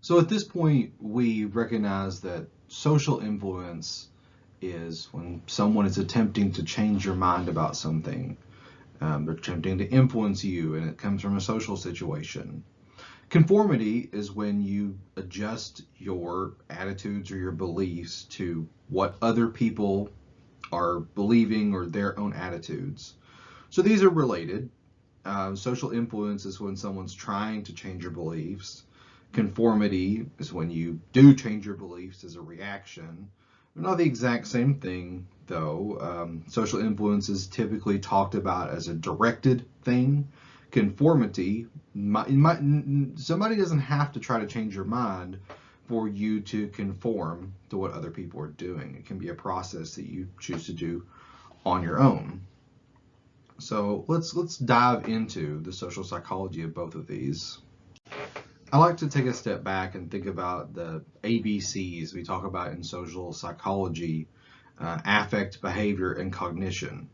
So at this point, we recognize that social influence is when someone is attempting to change your mind about something. They're attempting to influence you, and it comes from a social situation. Conformity is when you adjust your attitudes or your beliefs to what other people are believing or their own attitudes. So these are related. Social influence is when someone's trying to change your beliefs. Conformity is when you do change your beliefs as a reaction. They're not the exact same thing, though. Social influence is typically talked about as a directed thing. Conformity, somebody doesn't have to try to change your mind for you to conform to what other people are doing. It can be a process that you choose to do on your own. So let's dive into the social psychology of both of these. I like to take a step back and think about the ABCs we talk about in social psychology: affect, behavior, and cognition.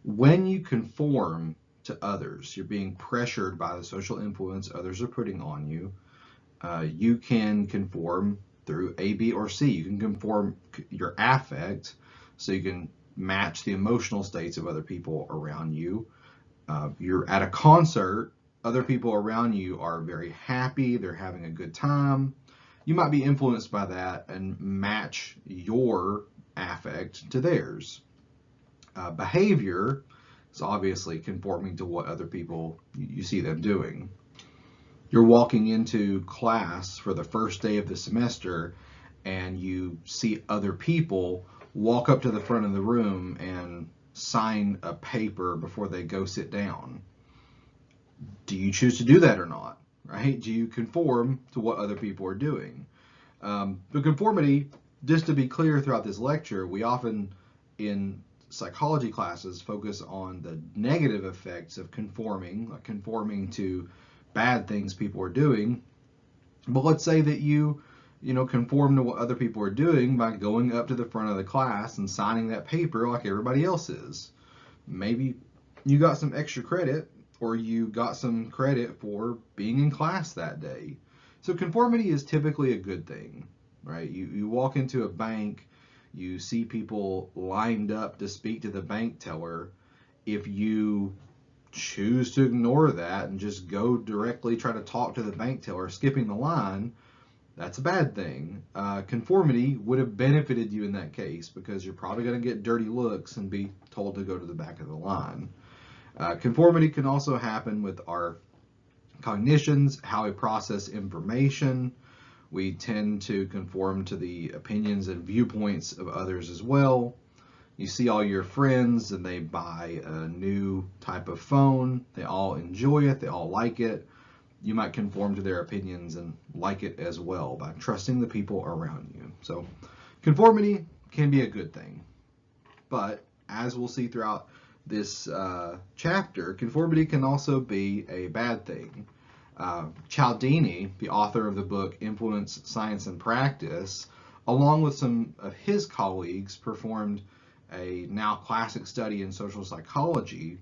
When you conform to others, you're being pressured by the social influence others are putting on you. You can conform through A, B, or C. You can conform your affect, so you can match the emotional states of other people around you. You're at a concert, other people around you are very happy, they're having a good time. You might be influenced by that and match your affect to theirs. Behavior is obviously conforming to what other people you see them doing. You're walking into class for the first day of the semester and you see other people walk up to the front of the room and sign a paper before they go sit down. Do you choose to do that or not? Right? Do you conform to what other people are doing? The conformity, just to be clear throughout this lecture, we often in psychology classes focus on the negative effects of conforming, like conforming to bad things people are doing. But let's say that you conform to what other people are doing by going up to the front of the class and signing that paper like everybody else is. Maybe you got some extra credit, or you got some credit for being in class that day. So conformity is typically a good thing, right? You walk into a bank, you see people lined up to speak to the bank teller. If you choose to ignore that and just go directly try to talk to the bank teller, skipping the line, that's a bad thing. Conformity would have benefited you in that case because you're probably going to get dirty looks and be told to go to the back of the line. Conformity can also happen with our cognitions, how we process information. We tend to conform to the opinions and viewpoints of others as well. You see all your friends and they buy a new type of phone. They all enjoy it. They all like it. You might conform to their opinions and like it as well by trusting the people around you. So conformity can be a good thing. But as we'll see throughout this chapter, conformity can also be a bad thing. Cialdini, the author of the book Influence, Science, and Practice, along with some of his colleagues, performed a now classic study in social psychology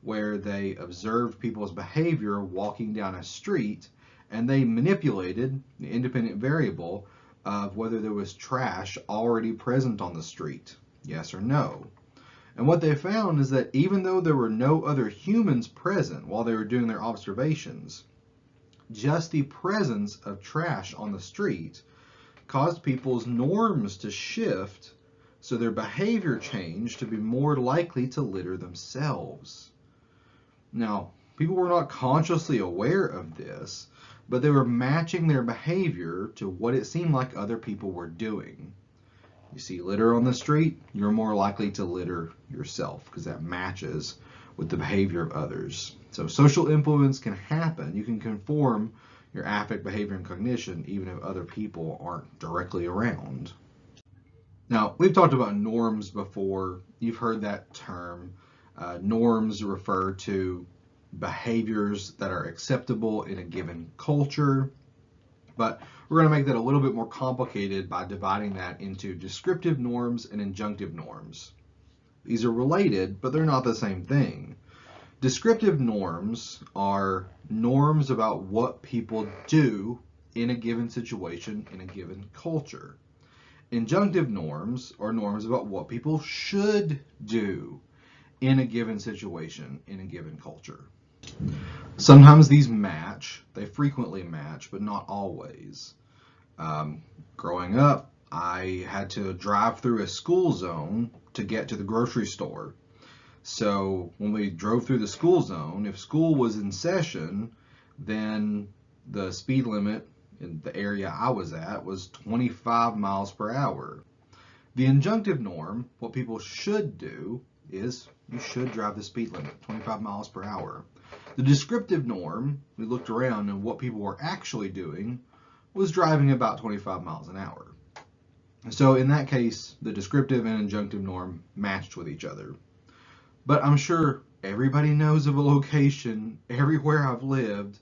where they observed people's behavior walking down a street and they manipulated the independent variable of whether there was trash already present on the street, yes or no. And what they found is that even though there were no other humans present while they were doing their observations, just the presence of trash on the street caused people's norms to shift, so their behavior changed to be more likely to litter themselves. Now, people were not consciously aware of this, but they were matching their behavior to what it seemed like other people were doing. You see litter on the street, you're more likely to litter yourself because that matches with the behavior of others. So social influence can happen. You can conform your affect, behavior, and cognition even if other people aren't directly around. Now, we've talked about norms before. You've heard that term. Norms refer to behaviors that are acceptable in a given culture, but we're going to make that a little bit more complicated by dividing that into descriptive norms and injunctive norms. These are related, but they're not the same thing. Descriptive norms are norms about what people do in a given situation in a given culture. Injunctive norms are norms about what people should do in a given situation in a given culture. Sometimes these match, they frequently match, but not always. Growing up, I had to drive through a school zone to get to the grocery store. So when we drove through the school zone, if school was in session, then the speed limit in the area I was at was 25 miles per hour. The injunctive norm, what people should do, is you should drive the speed limit, 25 miles per hour. The descriptive norm, we looked around and what people were actually doing was driving about 25 miles an hour. So in that case, the descriptive and injunctive norm matched with each other. But I'm sure everybody knows of a location everywhere I've lived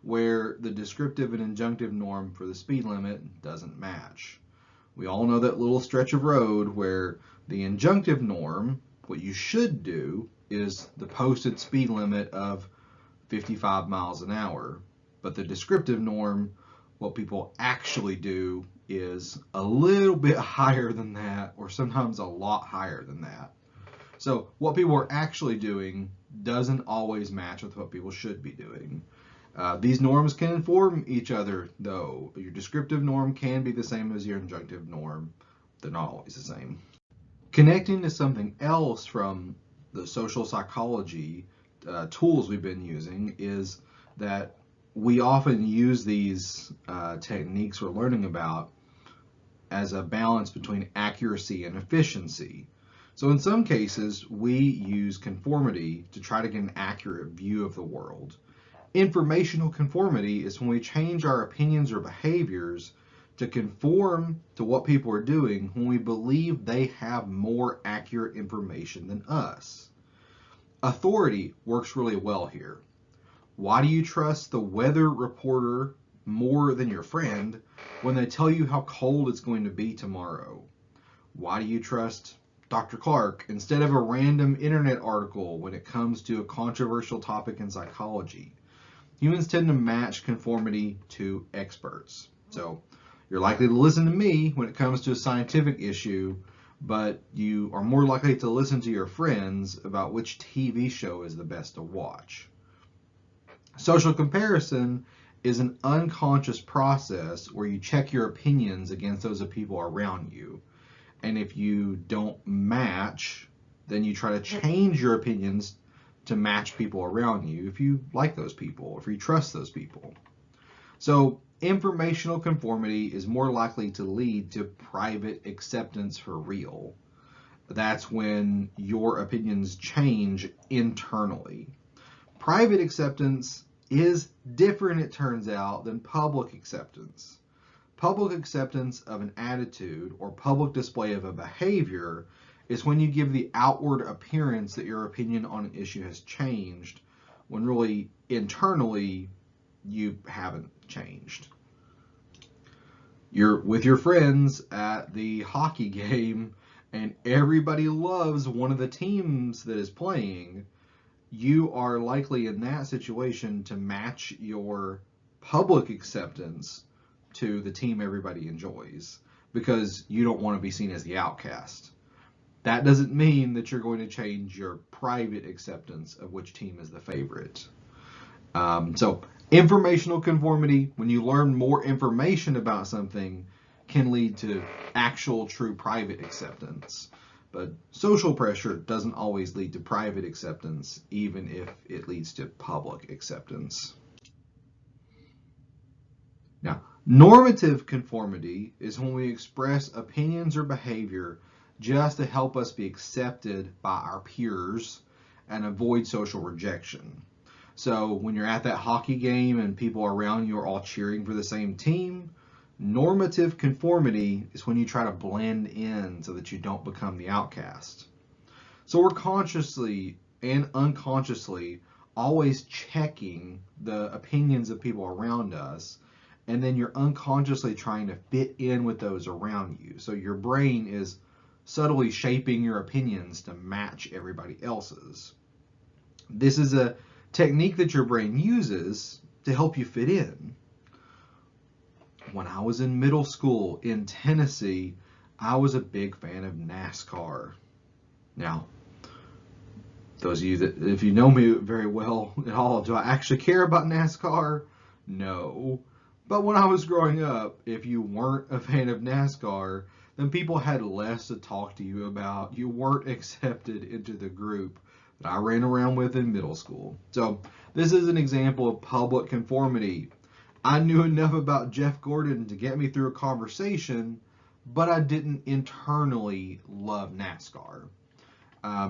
where the descriptive and injunctive norm for the speed limit doesn't match. We all know that little stretch of road where the injunctive norm, what you should do, is the posted speed limit of 55 miles an hour. But the descriptive norm, what people actually do, is a little bit higher than that, or sometimes a lot higher than that. So what people are actually doing doesn't always match with what people should be doing. These norms can inform each other, though. Your descriptive norm can be the same as your injunctive norm. They're not always the same. Connecting to something else from the social psychology tools we've been using is that we often use these techniques we're learning about as a balance between accuracy and efficiency. So in some cases, we use conformity to try to get an accurate view of the world. Informational conformity is when we change our opinions or behaviors to conform to what people are doing when we believe they have more accurate information than us. Authority works really well here. Why do you trust the weather reporter more than your friend when they tell you how cold it's going to be tomorrow? Why do you trust Dr. Clark instead of a random internet article when it comes to a controversial topic in psychology? Humans tend to match conformity to experts. So you're likely to listen to me when it comes to a scientific issue, but you are more likely to listen to your friends about which TV show is the best to watch. Social comparison is an unconscious process where you check your opinions against those of people around you. And if you don't match, then you try to change your opinions to match people around you if you like those people, if you trust those people. So informational conformity is more likely to lead to private acceptance for real. That's when your opinions change internally. Private acceptance is different, it turns out, than public acceptance. Public acceptance of an attitude or public display of a behavior is when you give the outward appearance that your opinion on an issue has changed, when really internally you haven't changed. You're with your friends at the hockey game and everybody loves one of the teams that is playing. You are likely in that situation to match your public acceptance to the team everybody enjoys because you don't want to be seen as the outcast. That doesn't mean that you're going to change your private acceptance of which team is the favorite. So informational conformity, when you learn more information about something, can lead to actual true private acceptance. But social pressure doesn't always lead to private acceptance, even if it leads to public acceptance. Now, normative conformity is when we express opinions or behavior just to help us be accepted by our peers and avoid social rejection. So when you're at that hockey game and people around you are all cheering for the same team, normative conformity is when you try to blend in so that you don't become the outcast. So we're consciously and unconsciously always checking the opinions of people around us, and then you're unconsciously trying to fit in with those around you. So your brain is subtly shaping your opinions to match everybody else's. This is a technique that your brain uses to help you fit in. when I was in middle school in Tennessee, I was a big fan of NASCAR. Now, those of you that, if you know me very well at all, do I actually care about NASCAR? No. But when I was growing up, if you weren't a fan of NASCAR, then people had less to talk to you about. You weren't accepted into the group that I ran around with in middle school. So this is an example of public conformity. I knew enough about Jeff Gordon to get me through a conversation, but I didn't internally love NASCAR.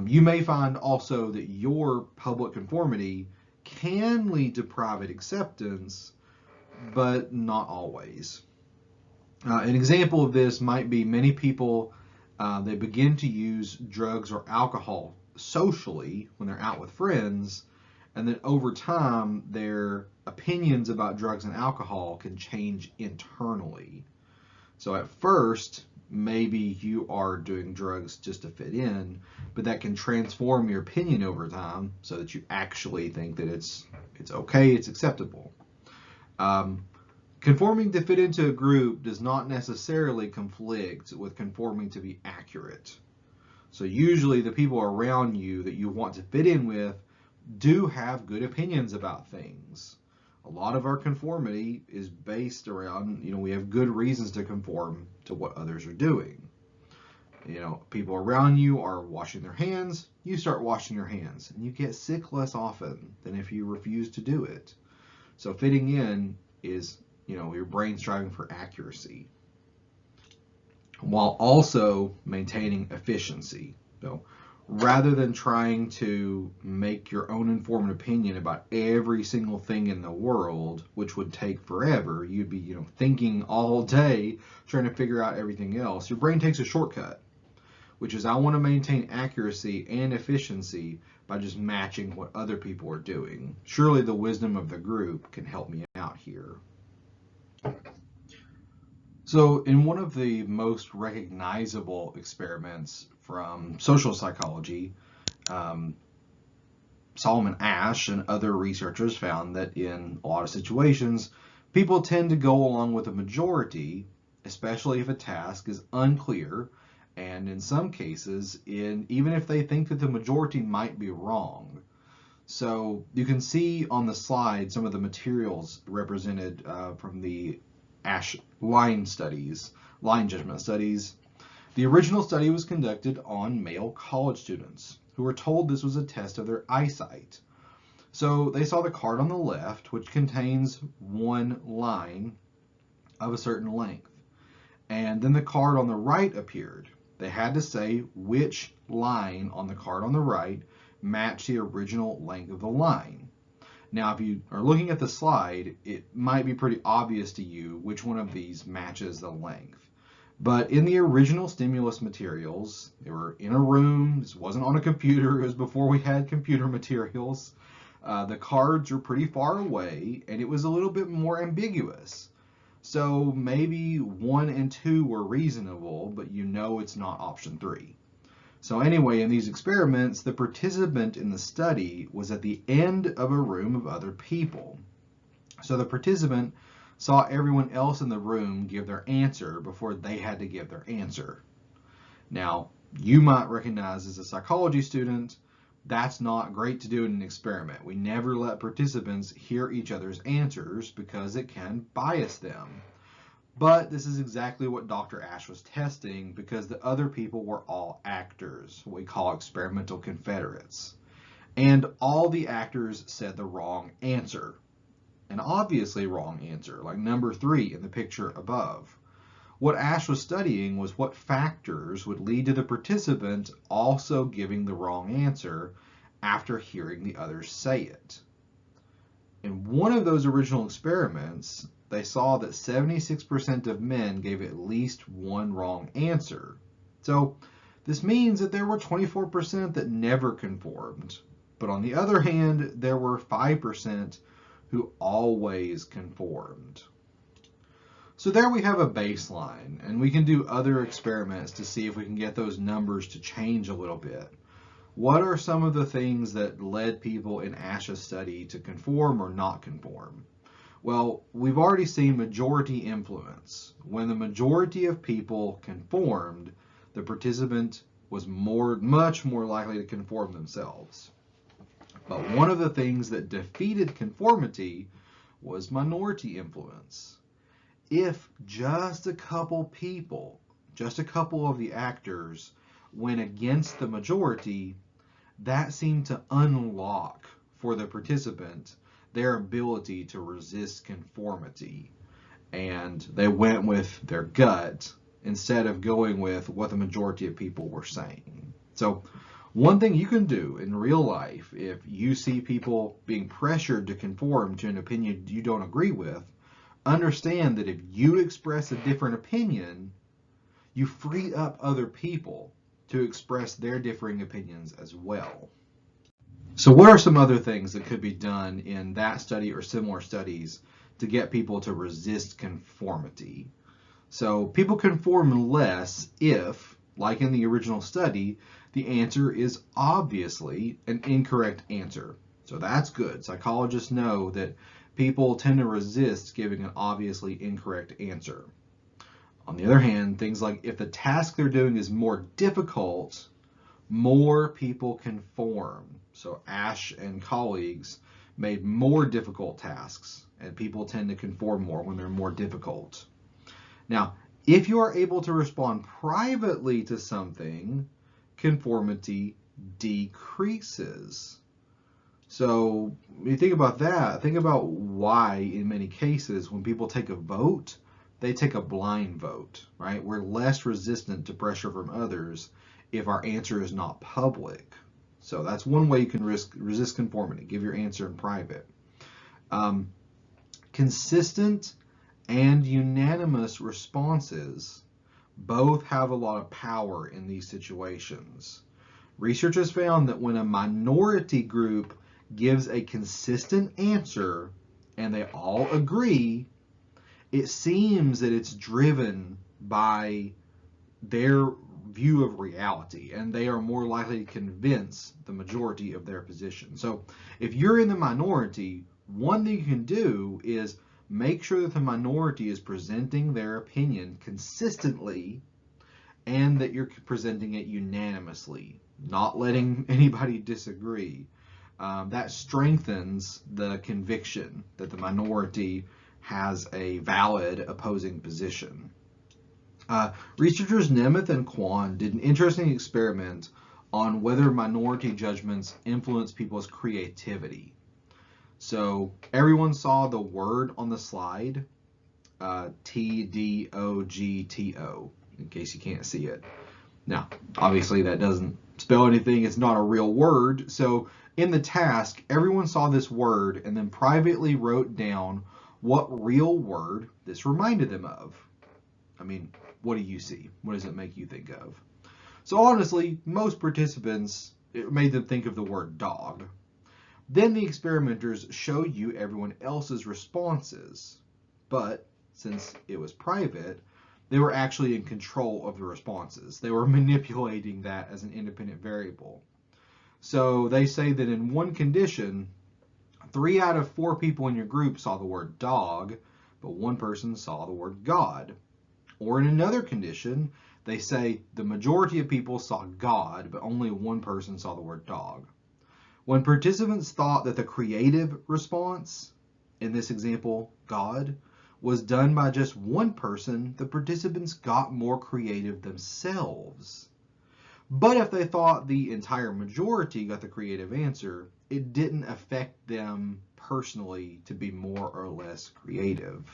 You may find also that your public conformity can lead to private acceptance, but not always. An example of this might be many people, they begin to use drugs or alcohol socially when they're out with friends, and then over time their opinions about drugs and alcohol can change internally. So at first, maybe you are doing drugs just to fit in, but that can transform your opinion over time so that you actually think that it's okay, it's acceptable. Conforming to fit into a group does not necessarily conflict with conforming to be accurate. So usually the people around you that you want to fit in with do have good opinions about things. A lot of our conformity is based around, we have good reasons to conform to what others are doing. People around you are washing their hands, you start washing your hands, and you get sick less often than if you refuse to do it. So fitting in is, your brain striving for accuracy, while also maintaining efficiency. So rather than trying to make your own informed opinion about every single thing in the world, which would take forever, you'd be, thinking all day trying to figure out everything else. Your brain takes a shortcut, which is I want to maintain accuracy and efficiency by just matching what other people are doing. Surely the wisdom of the group can help me out here. So in one of the most recognizable experiments from social psychology, Solomon Asch and other researchers found that in a lot of situations, people tend to go along with a majority, especially if a task is unclear, and in some cases, even if they think that the majority might be wrong. So you can see on the slide some of the materials represented from the Asch line judgment studies. The original study was conducted on male college students who were told this was a test of their eyesight. So they saw the card on the left, which contains one line of a certain length. And then the card on the right appeared. They had to say which line on the card on the right matched the original length of the line. Now, if you are looking at the slide, it might be pretty obvious to you which one of these matches the length. But in the original stimulus materials, they were in a room. This wasn't on a computer. It was before we had computer materials. The cards were pretty far away, and it was a little bit more ambiguous. So maybe 1 and 2 were reasonable, but it's not option 3. So anyway, in these experiments, the participant in the study was at the end of a room of other people. So the participant saw everyone else in the room give their answer before they had to give their answer. Now, you might recognize as a psychology student, that's not great to do in an experiment. We never let participants hear each other's answers because it can bias them. But this is exactly what Dr. Asch was testing because the other people were all actors, what we call experimental confederates. And all the actors said the wrong answer, an obviously wrong answer, like number 3 in the picture above. What Asch was studying was what factors would lead to the participant also giving the wrong answer after hearing the others say it. In one of those original experiments, they saw that 76% of men gave at least one wrong answer. So this means that there were 24% that never conformed. But on the other hand, there were 5% who always conformed. So there we have a baseline, and we can do other experiments to see if we can get those numbers to change a little bit. What are some of the things that led people in Asch's study to conform or not conform? Well, we've already seen majority influence. When the majority of people conformed, the participant was much more likely to conform themselves. But one of the things that defeated conformity was minority influence. If just a couple people, just a couple of the actors went against the majority, that seemed to unlock for the participant their ability to resist conformity. And they went with their gut instead of going with what the majority of people were saying. So one thing you can do in real life, if you see people being pressured to conform to an opinion you don't agree with, understand that if you express a different opinion, you free up other people to express their differing opinions as well. So what are some other things that could be done in that study or similar studies to get people to resist conformity? So people conform less if, like in the original study, the answer is obviously an incorrect answer. So that's good. Psychologists know that people tend to resist giving an obviously incorrect answer. On the other hand, things like if the task they're doing is more difficult, more people conform. So Ash and colleagues made more difficult tasks, and people tend to conform more when they're more difficult. Now, if you are able to respond privately to something, conformity decreases. So when you think about that, think about why in many cases when people take a vote, they take a blind vote, right? We're less resistant to pressure from others if our answer is not public. So that's one way you can resist conformity. Give your answer in private. Consistent and unanimous responses both have a lot of power in these situations. Research has found that when a minority group gives a consistent answer and they all agree, it seems that it's driven by their view of reality, and they are more likely to convince the majority of their position. So if you're in the minority, one thing you can do is make sure that the minority is presenting their opinion consistently and that you're presenting it unanimously, not letting anybody disagree. That strengthens the conviction that the minority has a valid opposing position. Researchers Nemeth and Kwan did an interesting experiment on whether minority judgments influence people's creativity. So everyone saw the word on the slide, TDOGTO, in case you can't see it. Now, obviously that doesn't spell anything. It's not a real word. So in the task, everyone saw this word and then privately wrote down what real word this reminded them of. I mean, what do you see? What does it make you think of? So honestly, most participants, it made them think of the word dog. Then the experimenters showed you everyone else's responses. But since it was private, they were actually in control of the responses. They were manipulating that as an independent variable. So they say that in one condition, 3 out of 4 people in your group saw the word dog, but one person saw the word God. Or in another condition, they say the majority of people saw God, but only one person saw the word dog. When participants thought that the creative response, in this example, God, was done by just one person, the participants got more creative themselves. But if they thought the entire majority got the creative answer, it didn't affect them personally to be more or less creative.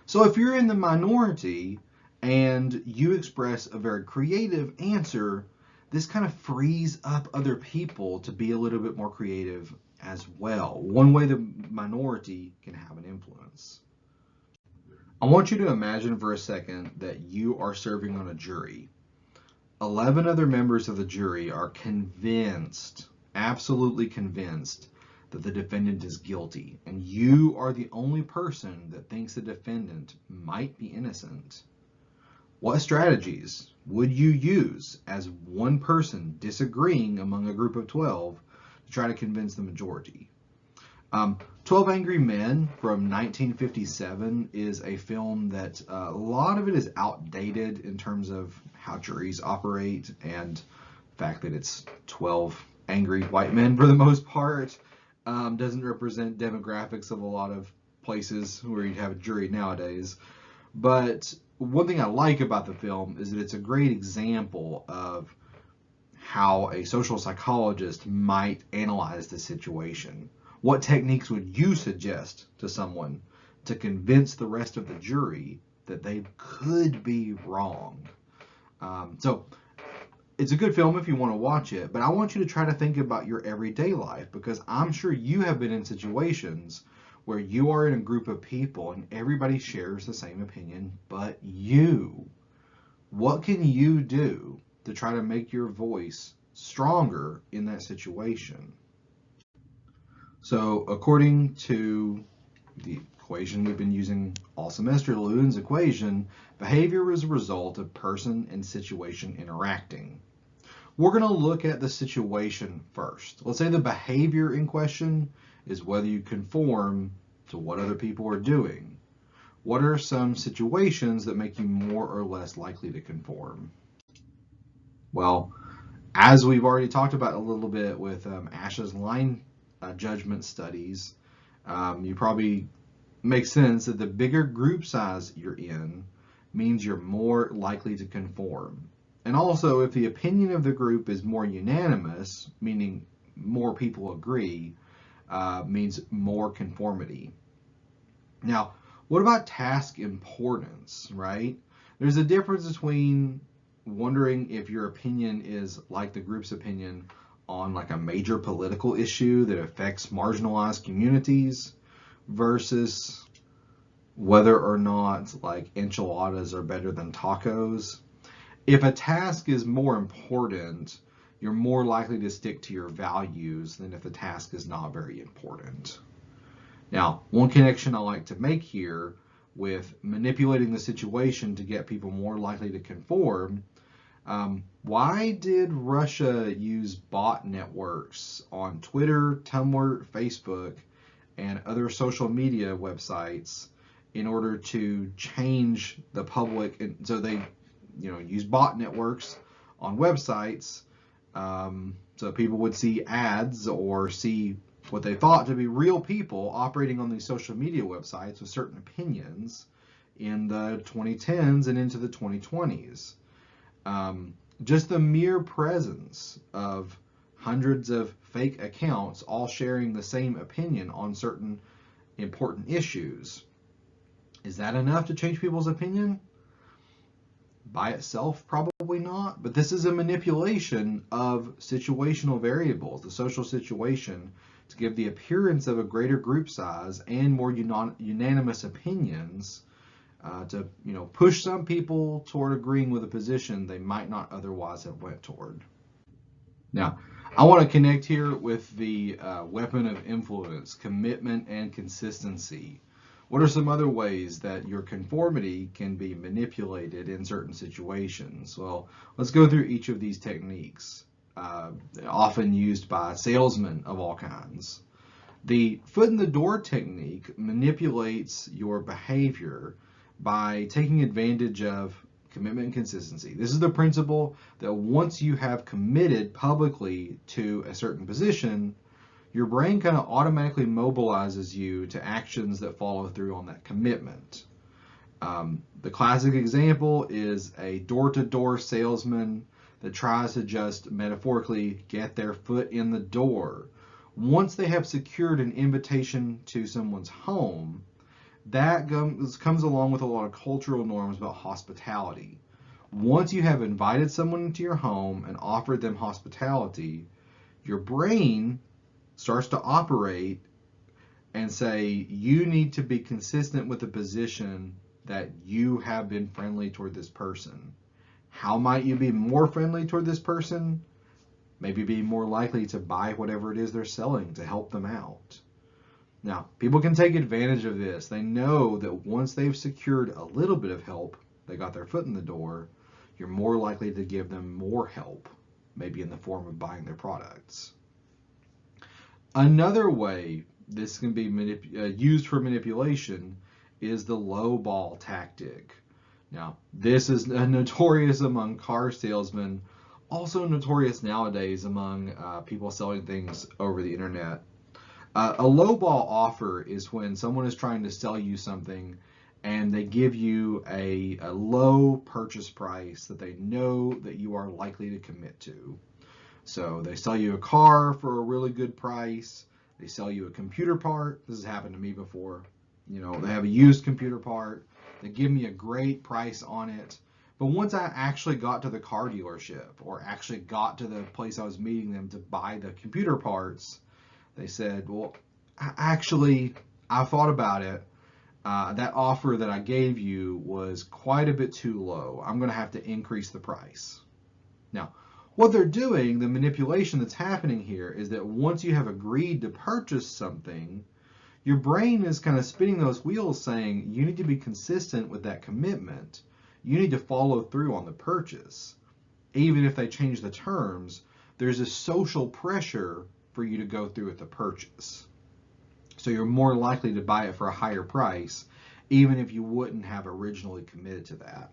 So if you're in the minority and you express a very creative answer, this kind of frees up other people to be a little bit more creative as well. One way the minority can have an influence. I want you to imagine for a second that you are serving on a jury. 11 other members of the jury are convinced, absolutely convinced, that the defendant is guilty, and you are the only person that thinks the defendant might be innocent. What strategies would you use as one person disagreeing among a group of 12 to try to convince the majority? 12 Angry Men from 1957 is a film that a lot of it is outdated in terms of how juries operate and the fact that it's 12 angry white men for the most part. Doesn't represent demographics of a lot of places where you'd have a jury nowadays. But one thing I like about the film is that it's a great example of how a social psychologist might analyze the situation. What techniques would you suggest to someone to convince the rest of the jury that they could be wrong? So it's a good film if you want to watch it, but I want you to try to think about your everyday life, because I'm sure you have been in situations where you are in a group of people and everybody shares the same opinion but you. What can you do to try to make your voice stronger in that situation? So according to the equation we've been using all semester, Lewin's equation, behavior is a result of person and situation interacting. We're going to look at the situation first. Let's say the behavior in question is whether you conform to what other people are doing. What are some situations that make you more or less likely to conform? Well, as we've already talked about a little bit with Ash's line judgment studies, you probably make sense that the bigger group size you're in means you're more likely to conform. And also, if the opinion of the group is more unanimous, meaning more people agree, means more conformity. Now, what about task importance, right? There's a difference between wondering if your opinion is like the group's opinion on like a major political issue that affects marginalized communities versus whether or not like enchiladas are better than tacos. If a task is more important, you're more likely to stick to your values than if the task is not very important. Now, one connection I like to make here with manipulating the situation to get people more likely to conform, why did Russia use bot networks on Twitter, Tumblr, Facebook, and other social media websites in order to change the public? And so they, use bot networks on websites, so people would see ads or see what they thought to be real people operating on these social media websites with certain opinions in the 2010s and into the 2020s. Just the mere presence of hundreds of fake accounts all sharing the same opinion on certain important issues, is that enough to change people's opinion? By itself, probably not, but this is a manipulation of situational variables, the social situation, to give the appearance of a greater group size and more unanimous opinions, to push some people toward agreeing with a position they might not otherwise have went toward. Now, I want to connect here with the weapon of influence, commitment and consistency. What are some other ways that your conformity can be manipulated in certain situations? Well, let's go through each of these techniques, often used by salesmen of all kinds. The foot in the door technique manipulates your behavior by taking advantage of commitment and consistency. This is the principle that once you have committed publicly to a certain position, your brain kind of automatically mobilizes you to actions that follow through on that commitment. The classic example is a door-to-door salesman that tries to just metaphorically get their foot in the door. Once they have secured an invitation to someone's home, that comes along with a lot of cultural norms about hospitality. Once you have invited someone into your home and offered them hospitality, your brain starts to operate and say, you need to be consistent with the position that you have been friendly toward this person. How might you be more friendly toward this person? Maybe be more likely to buy whatever it is they're selling to help them out. Now, people can take advantage of this. They know that once they've secured a little bit of help, they got their foot in the door, you're more likely to give them more help, maybe in the form of buying their products. Another way this can be used for manipulation, is the low ball tactic. Now, this is notorious among car salesmen, also notorious nowadays among people selling things over the internet. A lowball offer is when someone is trying to sell you something and they give you a low purchase price that they know that you are likely to commit to. So they sell you a car for a really good price. They sell you a computer part. This has happened to me before. You know, they have a used computer part. They give me a great price on it. But once I actually got to the car dealership or actually got to the place I was meeting them to buy the computer parts, they said, well, I thought about it. That offer that I gave you was quite a bit too low. I'm going to have to increase the price. Now, what they're doing, the manipulation that's happening here, is that once you have agreed to purchase something, your brain is kind of spinning those wheels saying you need to be consistent with that commitment. You need to follow through on the purchase. Even if they change the terms, there's a social pressure for you to go through with the purchase. So you're more likely to buy it for a higher price, even if you wouldn't have originally committed to that.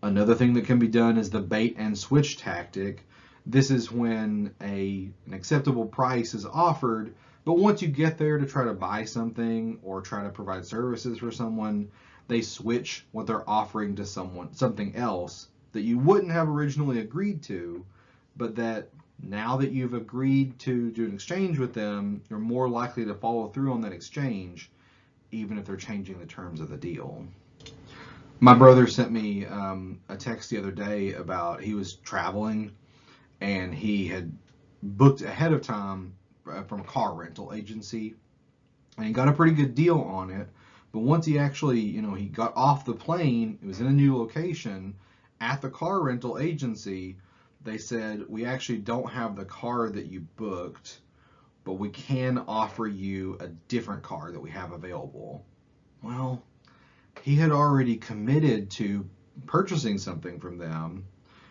Another thing that can be done is the bait and switch tactic. This is when an acceptable price is offered, but once you get there to try to buy something or try to provide services for someone, they switch what they're offering to something else that you wouldn't have originally agreed to, but that now that you've agreed to do an exchange with them, you're more likely to follow through on that exchange, even if they're changing the terms of the deal. My brother sent me a text the other day about he was traveling and he had booked ahead of time from a car rental agency and he got a pretty good deal on it. But once he actually, he got off the plane, it was in a new location at the car rental agency. They said, we actually don't have the car that you booked, but we can offer you a different car that we have available. Well, he had already committed to purchasing something from them.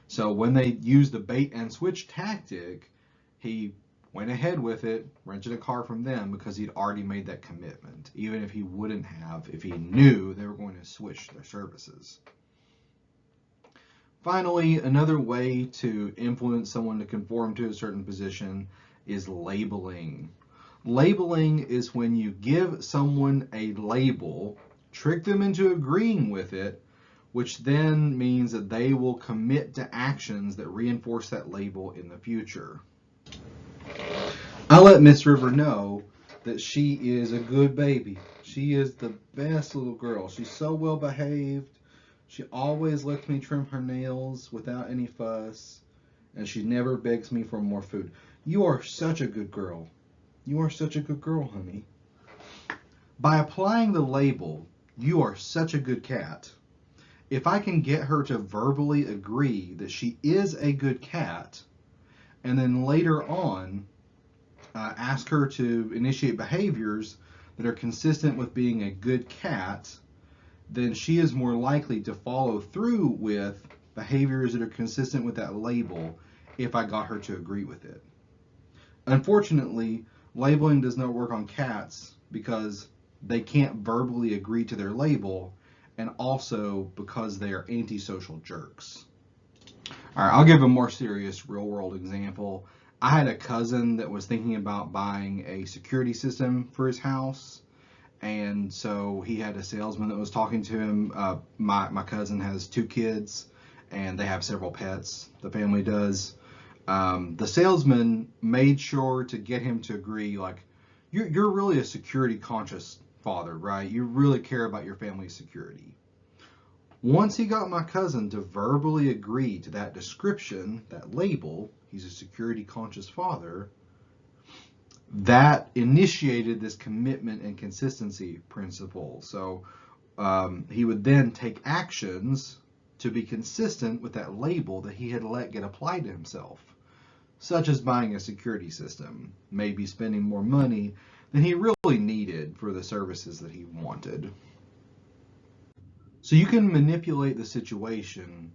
So when they used the bait and switch tactic, he went ahead with it, rented a car from them because he'd already made that commitment, even if he wouldn't have if he knew they were going to switch their services. Finally, another way to influence someone to conform to a certain position is labeling. Labeling is when you give someone a label, trick them into agreeing with it, which then means that they will commit to actions that reinforce that label in the future. I let Miss River know that she is a good baby. She is the best little girl. She's so well behaved. She always lets me trim her nails without any fuss, and she never begs me for more food. You are such a good girl. You are such a good girl, honey. By applying the label, you are such a good cat, if I can get her to verbally agree that she is a good cat, and then later on ask her to initiate behaviors that are consistent with being a good cat, then she is more likely to follow through with behaviors that are consistent with that label if I got her to agree with it. Unfortunately, labeling does not work on cats because they can't verbally agree to their label, and also because they are antisocial jerks. All right, I'll give a more serious real-world example. I had a cousin that was thinking about buying a security system for his house, and so he had a salesman that was talking to him. My cousin has 2 kids, and they have several pets, the family does. The salesman made sure to get him to agree, like, you're really a security conscious father, right? You really care about your family's security. Once he got my cousin to verbally agree to that description, that label, he's a security conscious father, that initiated this commitment and consistency principle. So he would then take actions to be consistent with that label that he had let get applied to himself, such as buying a security system, maybe spending more money than he really needed for the services that he wanted. So you can manipulate the situation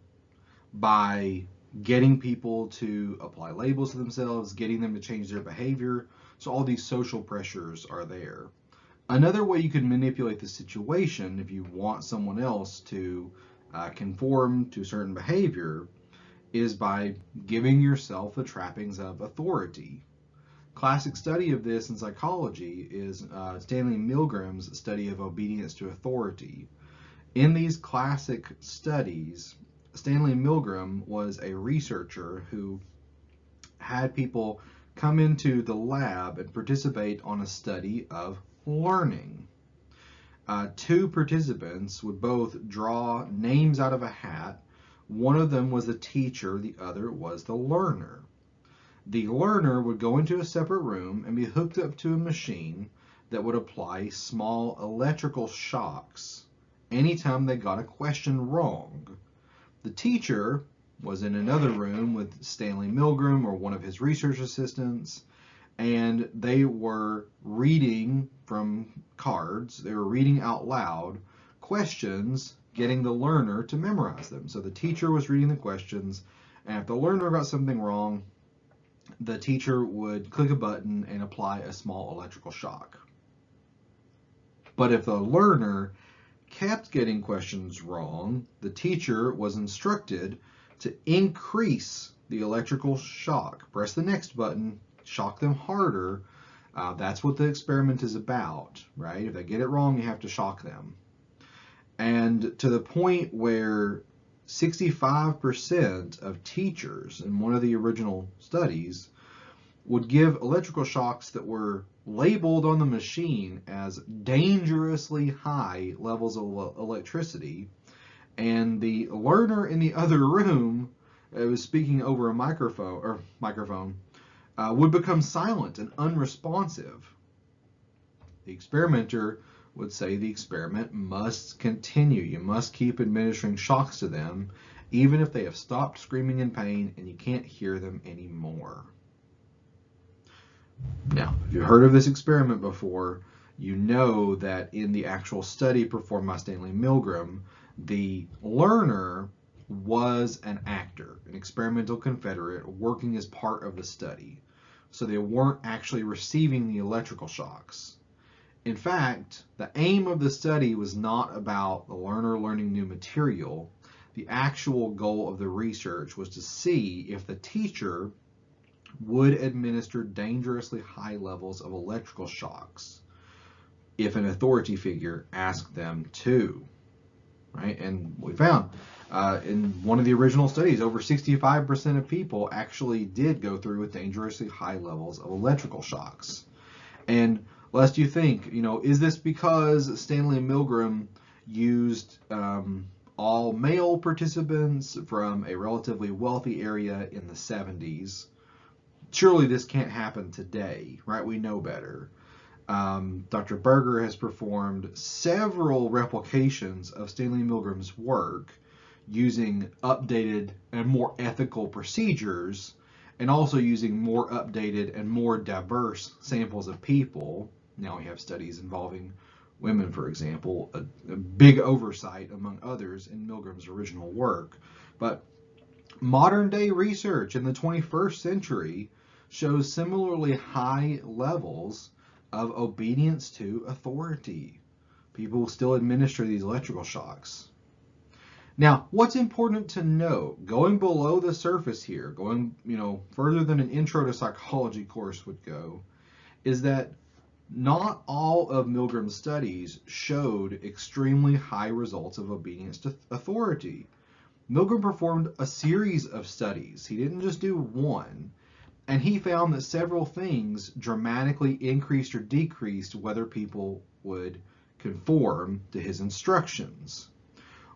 by getting people to apply labels to themselves, getting them to change their behavior So all these social pressures are there. Another way you can manipulate the situation if you want someone else to conform to certain behavior is by giving yourself the trappings of authority. Classic study of this in psychology is Stanley Milgram's study of obedience to authority. In these classic studies, Stanley Milgram was a researcher who had people come into the lab and participate on a study of learning. Two participants would both draw names out of a hat. One of them was the teacher, the other was the learner. The learner would go into a separate room and be hooked up to a machine that would apply small electrical shocks anytime they got a question wrong. The teacher was in another room with Stanley Milgram or one of his research assistants, and they were reading from cards. They were reading out loud questions, getting the learner to memorize them. So the teacher was reading the questions, and if the learner got something wrong, the teacher would click a button and apply a small electrical shock. But if the learner kept getting questions wrong, the teacher was instructed to increase the electrical shock. Press the next button, shock them harder. That's what the experiment is about, right? If they get it wrong, you have to shock them. And to the point where 65% of teachers in one of the original studies would give electrical shocks that were labeled on the machine as dangerously high levels of electricity, and the learner in the other room was speaking over a microphone would become silent and unresponsive. The experimenter would say the experiment must continue. You must keep administering shocks to them, even if they have stopped screaming in pain and you can't hear them anymore. Now, if you've heard of this experiment before, you know that in the actual study performed by Stanley Milgram, the learner was an actor, an experimental confederate working as part of the study. So they weren't actually receiving the electrical shocks. In fact, the aim of the study was not about the learner learning new material. The actual goal of the research was to see if the teacher would administer dangerously high levels of electrical shocks if an authority figure asked them to, right? And we found in one of the original studies, over 65% of people actually did go through with dangerously high levels of electrical shocks. And lest you think, is this because Stanley Milgram used all male participants from a relatively wealthy area in the 70s? Surely this can't happen today, right? We know better. Dr. Berger has performed several replications of Stanley Milgram's work using updated and more ethical procedures, and also using more updated and more diverse samples of people. Now we have studies involving women, for example, a big oversight among others in Milgram's original work. But modern day research in the 21st century shows similarly high levels of obedience to authority. People still administer these electrical shocks. Now, what's important to note, going below the surface here, going further than an intro to psychology course would go, is that not all of Milgram's studies showed extremely high results of obedience to authority. Milgram performed a series of studies. He didn't just do one. And he found that several things dramatically increased or decreased whether people would conform to his instructions.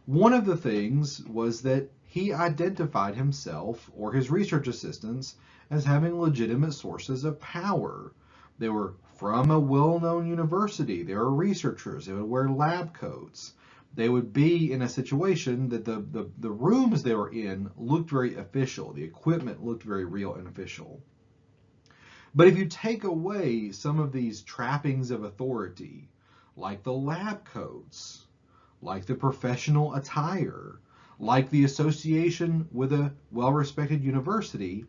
One of the things was that he identified himself or his research assistants as having legitimate sources of power. They were from a well-known university. They were researchers. They would wear lab coats. They would be in a situation that the rooms they were in looked very official. The equipment looked very real and official. But if you take away some of these trappings of authority, like the lab coats, like the professional attire, like the association with a well-respected university,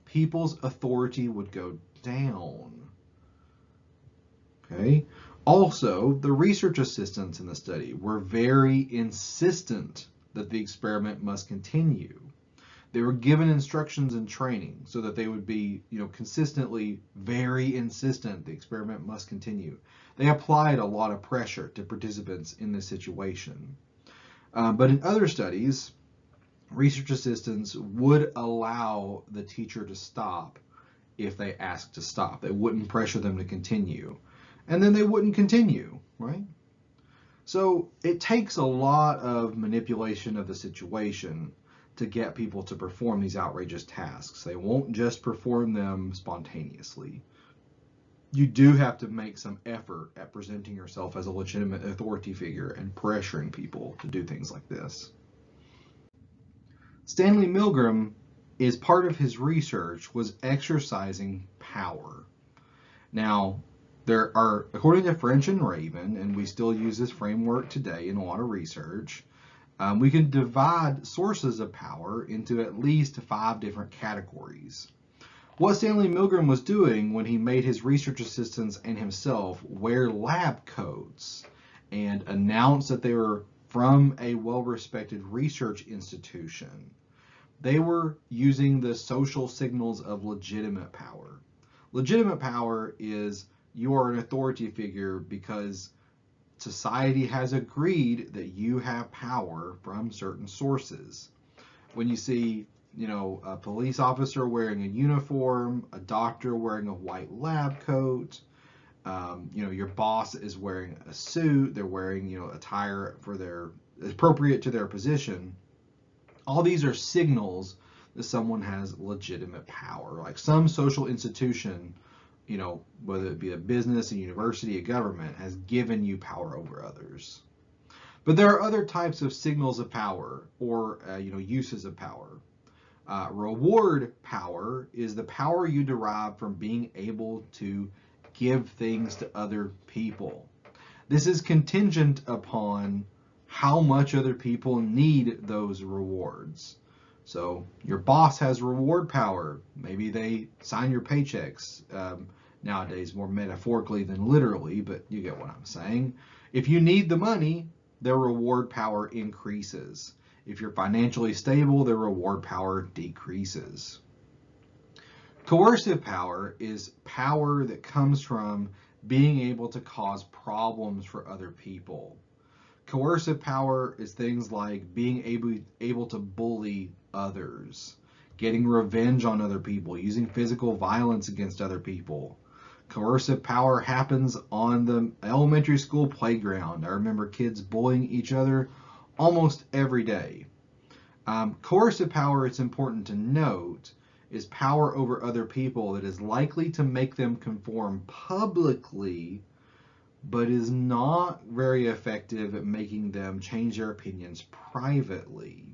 people's authority would go down. Okay. Also, the research assistants in the study were very insistent that the experiment must continue. They were given instructions and training so that they would be, consistently very insistent the experiment must continue. They applied a lot of pressure to participants in this situation. But in other studies, research assistants would allow the teacher to stop if they asked to stop. They wouldn't pressure them to continue. And then they wouldn't continue, right? So it takes a lot of manipulation of the situation to get people to perform these outrageous tasks. They won't just perform them spontaneously. You do have to make some effort at presenting yourself as a legitimate authority figure and pressuring people to do things like this. Stanley Milgram, is part of his research was exercising power. Now, there are, according to French and Raven, and we still use this framework today in a lot of research, we can divide sources of power into at least 5 different categories. What Stanley Milgram was doing when he made his research assistants and himself wear lab coats and announce that they were from a well-respected research institution, they were using the social signals of legitimate power. Legitimate power is you are an authority figure because society has agreed that you have power from certain sources. When you see, a police officer wearing a uniform, a doctor wearing a white lab coat, your boss is wearing a suit, they're wearing, attire for their appropriate to their position. All these are signals that someone has legitimate power. Like some social institution, whether it be a business, a university, a government, has given you power over others. But there are other types of signals of power or, uses of power. Reward power is the power you derive from being able to give things to other people. This is contingent upon how much other people need those rewards. So your boss has reward power. Maybe they sign your paychecks. Nowadays, more metaphorically than literally, but you get what I'm saying. If you need the money, their reward power increases. If you're financially stable, their reward power decreases. Coercive power is power that comes from being able to cause problems for other people. Coercive power is things like being able to bully others, getting revenge on other people, using physical violence against other people. Coercive power happens on the elementary school playground. I remember kids bullying each other almost every day. Coercive power, it's important to note, is power over other people that is likely to make them conform publicly, but is not very effective at making them change their opinions privately.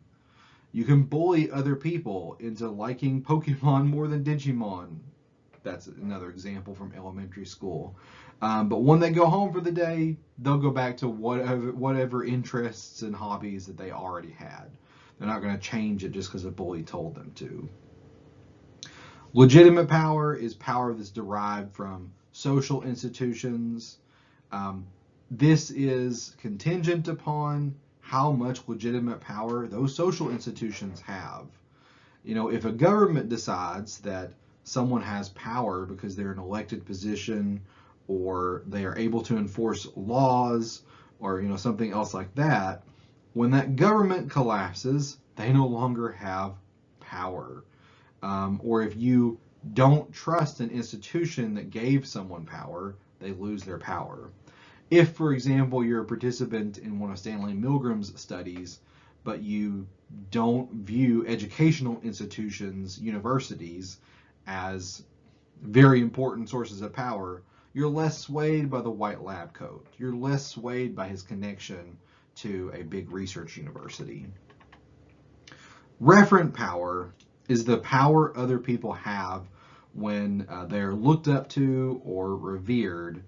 You can bully other people into liking Pokemon more than Digimon. That's another example from elementary school. But when they go home for the day, they'll go back to whatever interests and hobbies that they already had. They're not going to change it just because a bully told them to. Legitimate power is power that's derived from social institutions. This is contingent upon how much legitimate power those social institutions have. If a government decides that someone has power because they're an elected position or they are able to enforce laws or something else like that, when that government collapses, they no longer have power. Or if you don't trust an institution that gave someone power, they lose their power. If, for example, you're a participant in one of Stanley Milgram's studies, but you don't view educational institutions, universities, as very important sources of power, you're less swayed by the white lab coat. You're less swayed by his connection to a big research university. Referent power is the power other people have when they're looked up to or revered.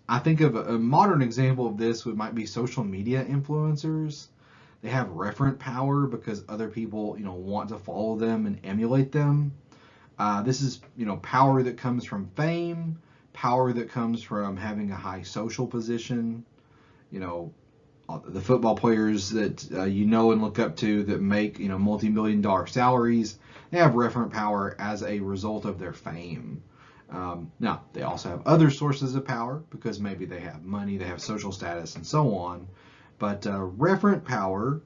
I think of a modern example of this might be social media influencers. They have referent power because other people, want to follow them and emulate them. This is, power that comes from fame, power that comes from having a high social position. You know, the football players that you know and look up to that make, you know, multi-million-dollar salaries, they have referent power as a result of their fame. Now, they also have other sources of power because maybe they have money, they have social status, and so on. But referent power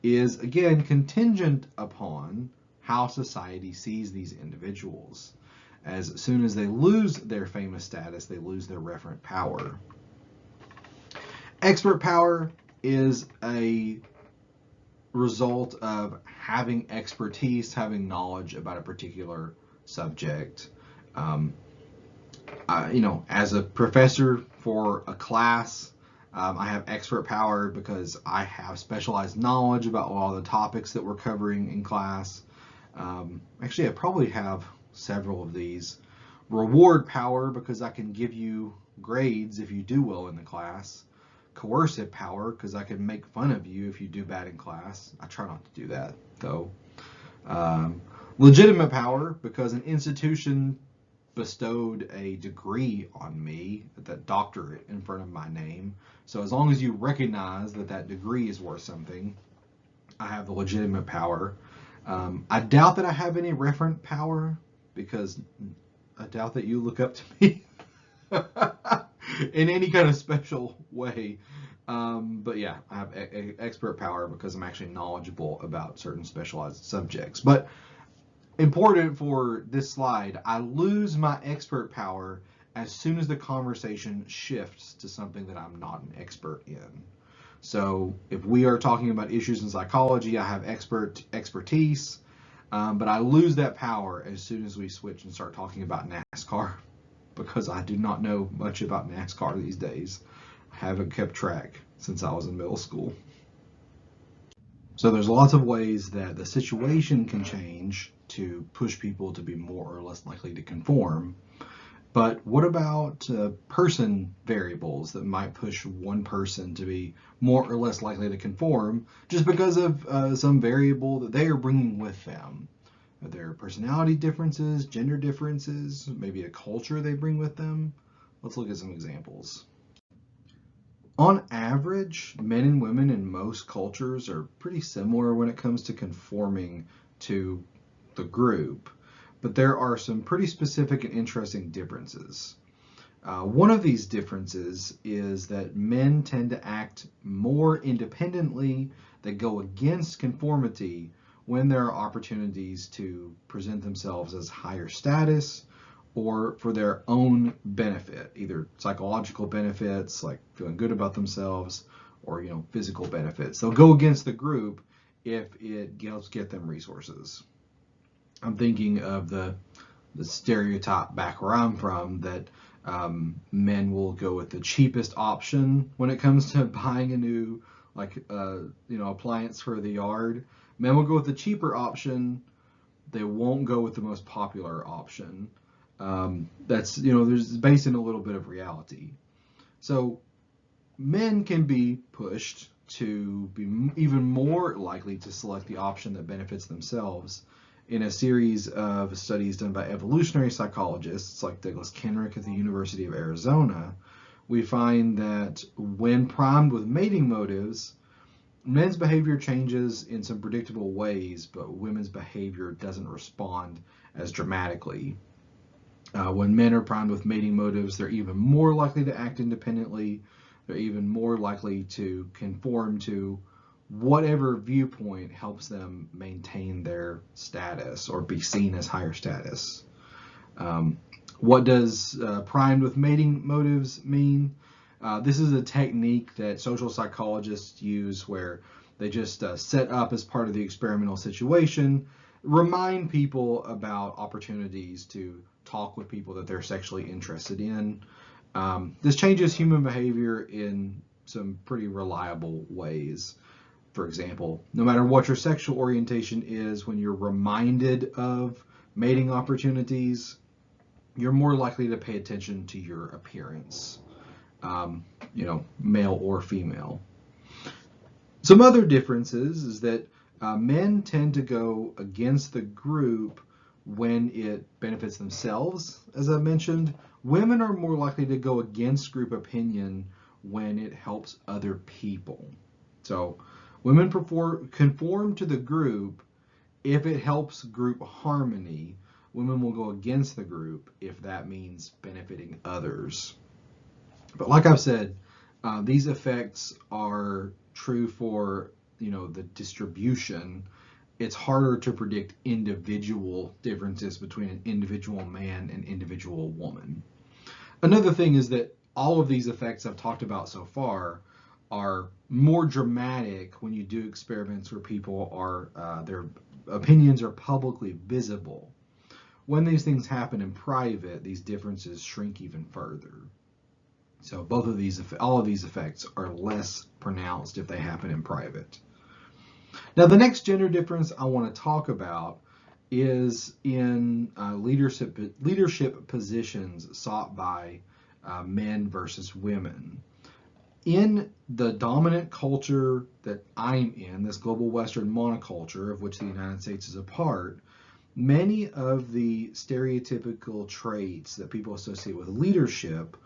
is, again, contingent upon how society sees these individuals. As soon as they lose their famous status, they lose their referent power. Expert power is a result of having expertise, having knowledge about a particular subject. You know, as a professor for a class, I have expert power because I have specialized knowledge about all the topics that we're covering in class. Actually, I probably have several of these. Reward power because I can give you grades if you do well in the class. Coercive power because I can make fun of you if you do bad in class. I try not to do that, though. Legitimate power because an institution bestowed a degree on me, that doctorate in front of my name. So as long as you recognize that that degree is worth something, I have the legitimate power. I doubt that I have any referent power because I doubt that you look up to me in any kind of special way. But yeah, I have expert power because I'm actually knowledgeable about certain specialized subjects. But important for this slide, I lose my expert power as soon as the conversation shifts to something that I'm not an expert in. So if we are talking about issues in psychology, I have expertise, but I lose that power as soon as we switch and start talking about NASCAR because I do not know much about NASCAR these days. I haven't kept track since I was in middle school. So there's lots of ways that the situation can change to push people to be more or less likely to conform. But what about person variables that might push one person to be more or less likely to conform just because of some variable that they are bringing with them? Are there personality differences, gender differences, maybe a culture they bring with them? Let's look at some examples. On average, men and women in most cultures are pretty similar when it comes to conforming to the group, but there are some pretty specific and interesting differences. One of these differences is that men tend to act more independently, that go against conformity when there are opportunities to present themselves as higher status or for their own benefit, either psychological benefits like feeling good about themselves or, you know, physical benefits. They'll go against the group if it helps get them resources. I'm thinking of the stereotype back where I'm from that men will go with the cheapest option when it comes to buying a new appliance for the yard. Men will go with the cheaper option. They won't go with the most popular option. That's, there's based in a little bit of reality. So men can be pushed to be even more likely to select the option that benefits themselves. In a series of studies done by evolutionary psychologists like Douglas Kenrick at the University of Arizona, we find that when primed with mating motives, men's behavior changes in some predictable ways, but women's behavior doesn't respond as dramatically. When men are primed with mating motives, they're even more likely to act independently. They're even more likely to conform to whatever viewpoint helps them maintain their status or be seen as higher status. What does primed with mating motives mean? This is a technique that social psychologists use where they just set up as part of the experimental situation, remind people about opportunities to talk with people that they're sexually interested in. This changes human behavior in some pretty reliable ways. For example, no matter what your sexual orientation is, when you're reminded of mating opportunities, you're more likely to pay attention to your appearance, male or female. Some other differences is that men tend to go against the group when it benefits themselves, as I mentioned, Women are more likely to go against group opinion when it helps other people. So women conform to the group if it helps group harmony. Women will go against the group if that means benefiting others. But like I've said, these effects are true for the distribution. It's harder to predict individual differences between an individual man and individual woman. Another thing is that all of these effects I've talked about so far are more dramatic when you do experiments where people are their opinions are publicly visible. When these things happen in private, these differences shrink even further. So all of these effects are less pronounced if they happen in private. Now, the next gender difference I want to talk about is in leadership positions sought by men versus women. In the dominant culture that I'm in, this global Western monoculture of which the United States is a part, many of the stereotypical traits that people associate with leadership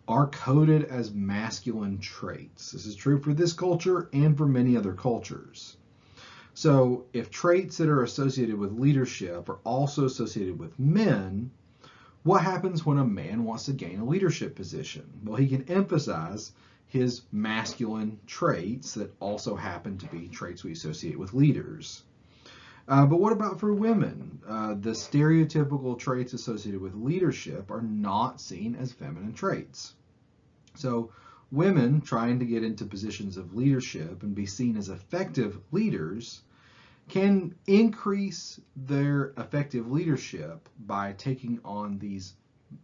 are coded as masculine traits. This is true for this culture and for many other cultures. So if traits that are associated with leadership are also associated with men, what happens when a man wants to gain a leadership position? Well, he can emphasize his masculine traits that also happen to be traits we associate with leaders. But what about for women? The stereotypical traits associated with leadership are not seen as feminine traits. So women trying to get into positions of leadership and be seen as effective leaders can increase their effective leadership by taking on these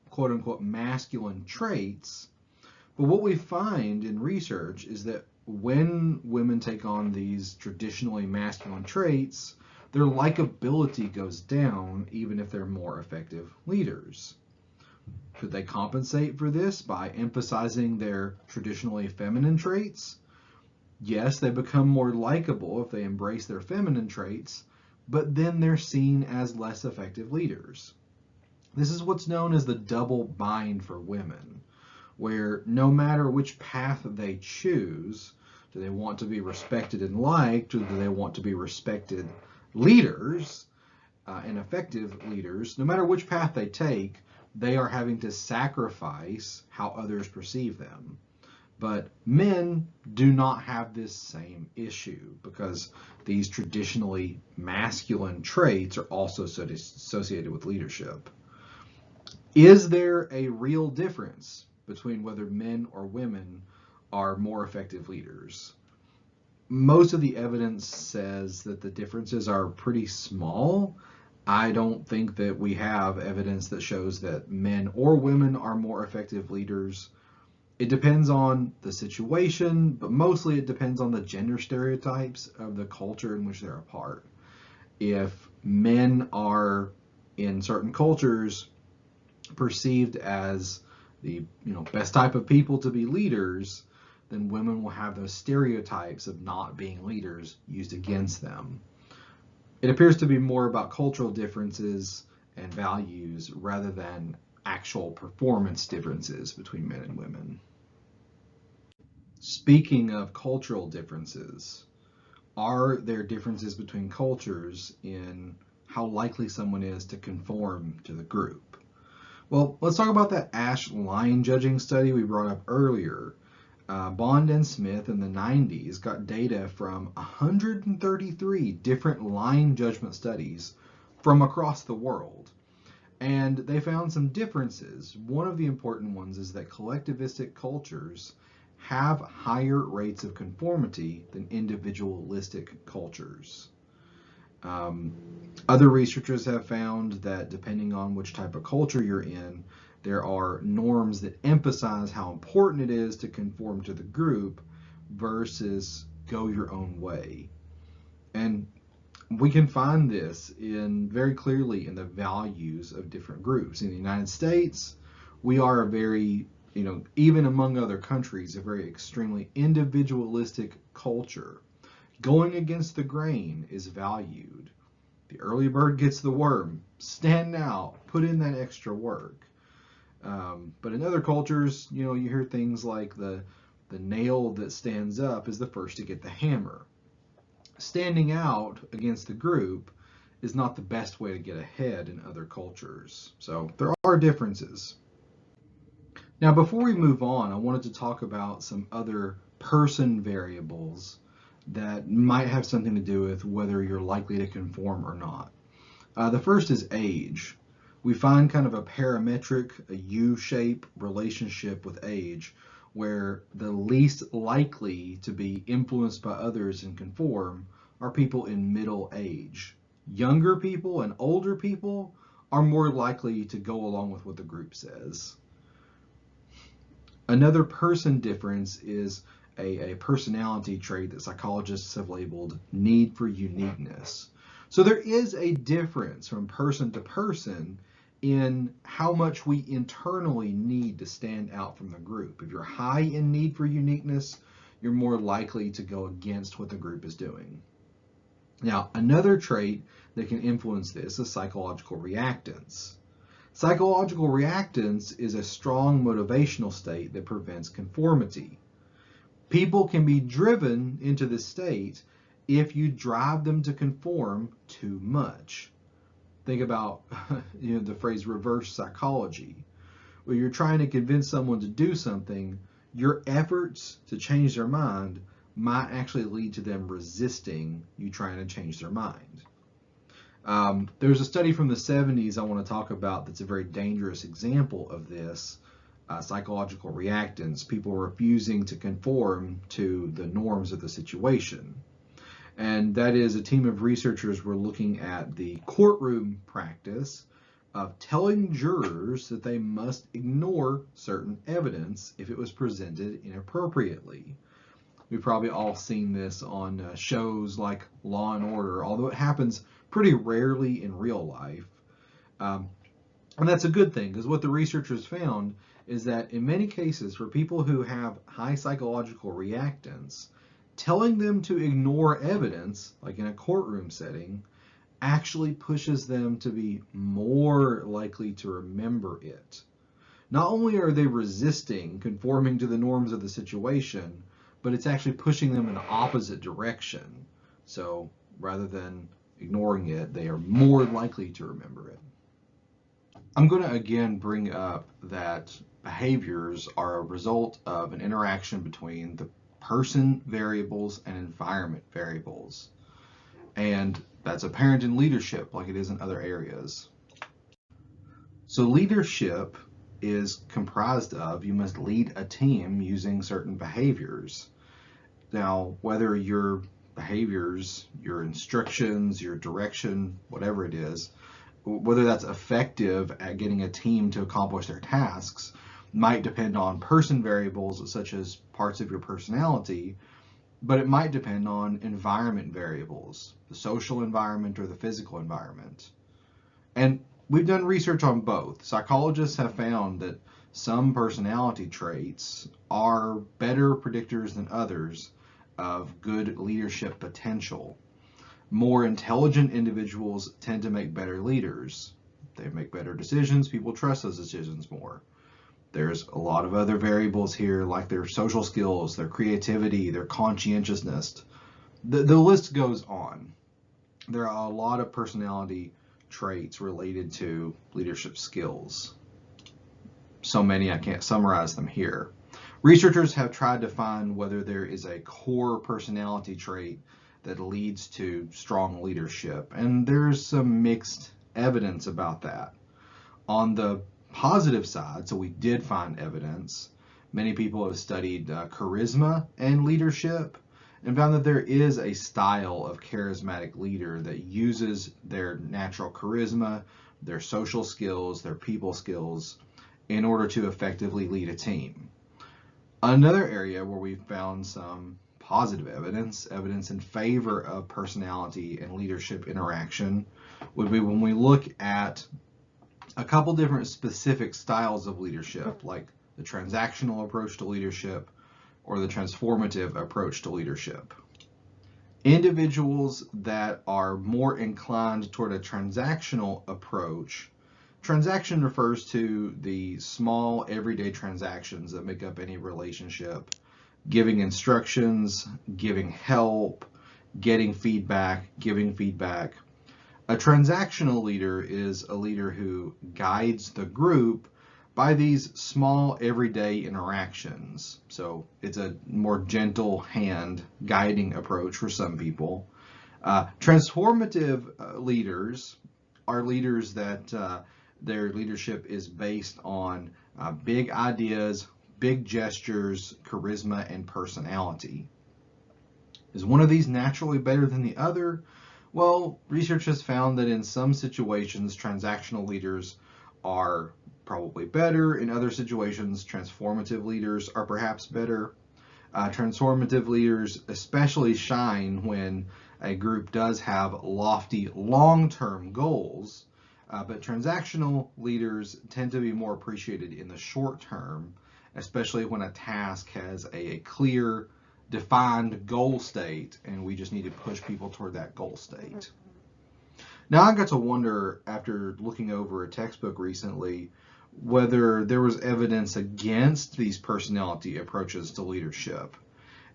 quote unquote masculine traits. But what we find in research is that when women take on these traditionally masculine traits, their likability goes down even if they're more effective leaders. Could they compensate for this by emphasizing their traditionally feminine traits? Yes, they become more likable if they embrace their feminine traits, but then they're seen as less effective leaders. This is what's known as the double bind for women, where no matter which path they choose, do they want to be respected and liked, or do they want to be respected leaders and effective leaders, no matter which path they take, they are having to sacrifice how others perceive them. But men do not have this same issue because these traditionally masculine traits are also associated with leadership. Is there a real difference between whether men or women are more effective leaders? Most of the evidence says that the differences are pretty small. I don't think that we have evidence that shows that men or women are more effective leaders. It depends on the situation, but mostly it depends on the gender stereotypes of the culture in which they're a part. If men are in certain cultures perceived as the best type of people to be leaders, then women will have those stereotypes of not being leaders used against them. It appears to be more about cultural differences and values rather than actual performance differences between men and women. Speaking of cultural differences, are there differences between cultures in how likely someone is to conform to the group? Well, let's talk about that Ash line judging study we brought up earlier. Bond and Smith in the 90s got data from 133 different line judgment studies from across the world. And they found some differences. One of the important ones is that collectivistic cultures have higher rates of conformity than individualistic cultures. Other researchers have found that depending on which type of culture you're in, there are norms that emphasize how important it is to conform to the group versus go your own way. And we can find this very clearly in the values of different groups. In the United States, we are a very, even among other countries, a very extremely individualistic culture. Going against the grain is valued. The early bird gets the worm. Stand out, put in that extra work. But in other cultures, you hear things like the nail that stands up is the first to get the hammer. Standing out against the group is not the best way to get ahead in other cultures. So there are differences. Now, before we move on, I wanted to talk about some other person variables that might have something to do with whether you're likely to conform or not. The first is age. We find kind of a parametric, a U-shape relationship with age, where the least likely to be influenced by others and conform are people in middle age. Younger people and older people are more likely to go along with what the group says. Another person difference is a personality trait that psychologists have labeled need for uniqueness. So there is a difference from person to person in how much we internally need to stand out from the group. If you're high in need for uniqueness, you're more likely to go against what the group is doing. Now, another trait that can influence this is psychological reactance. Psychological reactance is a strong motivational state that prevents conformity. People can be driven into this state if you drive them to conform too much. Think about the phrase reverse psychology. Where you're trying to convince someone to do something, your efforts to change their mind might actually lead to them resisting you trying to change their mind. There's a study from the 70s I want to talk about that's a very dangerous example of this, psychological reactance, people refusing to conform to the norms of the situation. And that is, a team of researchers were looking at the courtroom practice of telling jurors that they must ignore certain evidence if it was presented inappropriately. We've probably all seen this on shows like Law and Order, although it happens pretty rarely in real life. And that's a good thing, because what the researchers found is that in many cases, for people who have high psychological reactance, telling them to ignore evidence, like in a courtroom setting, actually pushes them to be more likely to remember it. Not only are they resisting conforming to the norms of the situation, but it's actually pushing them in the opposite direction. So rather than ignoring it, they are more likely to remember it. I'm going to again bring up that behaviors are a result of an interaction between the person variables and environment variables. And that's apparent in leadership like it is in other areas. So leadership is comprised of, you must lead a team using certain behaviors. Now, whether your behaviors, your instructions, your direction, whatever it is, whether that's effective at getting a team to accomplish their tasks might depend on person variables such as parts of your personality, but it might depend on environment variables, the social environment or the physical environment. And we've done research on both. Psychologists have found that some personality traits are better predictors than others of good leadership potential. More intelligent individuals tend to make better leaders. They make better decisions. People trust those decisions more. There's a lot of other variables here, like their social skills, their creativity, their conscientiousness. The list goes on. There are a lot of personality traits related to leadership skills. So many I can't summarize them here. Researchers have tried to find whether there is a core personality trait that leads to strong leadership, and there's some mixed evidence about that. On the positive side, so we did find evidence, many people have studied charisma and leadership and found that there is a style of charismatic leader that uses their natural charisma, their social skills, their people skills in order to effectively lead a team. Another area where we found some positive evidence in favor of personality and leadership interaction would be when we look at a couple different specific styles of leadership, like the transactional approach to leadership or the transformative approach to leadership. Individuals that are more inclined toward a transactional approach Transaction refers to the small everyday transactions that make up any relationship. Giving instructions, giving help, getting feedback, giving feedback. A transactional leader is a leader who guides the group by these small everyday interactions. So it's a more gentle hand guiding approach for some people. Transformative leaders are leaders that their leadership is based on big ideas, big gestures, charisma, and personality. Is one of these naturally better than the other? Well, research has found that in some situations, transactional leaders are probably better. In other situations, transformative leaders are perhaps better. Transformative leaders especially shine when a group does have lofty long-term goals, but transactional leaders tend to be more appreciated in the short term, especially when a task has a clear, defined goal state, and we just need to push people toward that goal state. Now, I got to wonder, after looking over a textbook recently, whether there was evidence against these personality approaches to leadership.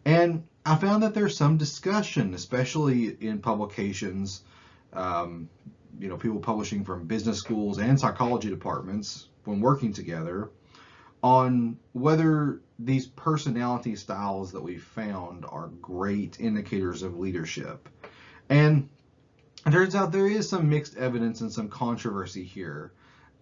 And I found that there's some discussion, especially in publications, people publishing from business schools and psychology departments when working together, on whether these personality styles that we found are great indicators of leadership. And it turns out there is some mixed evidence and some controversy here.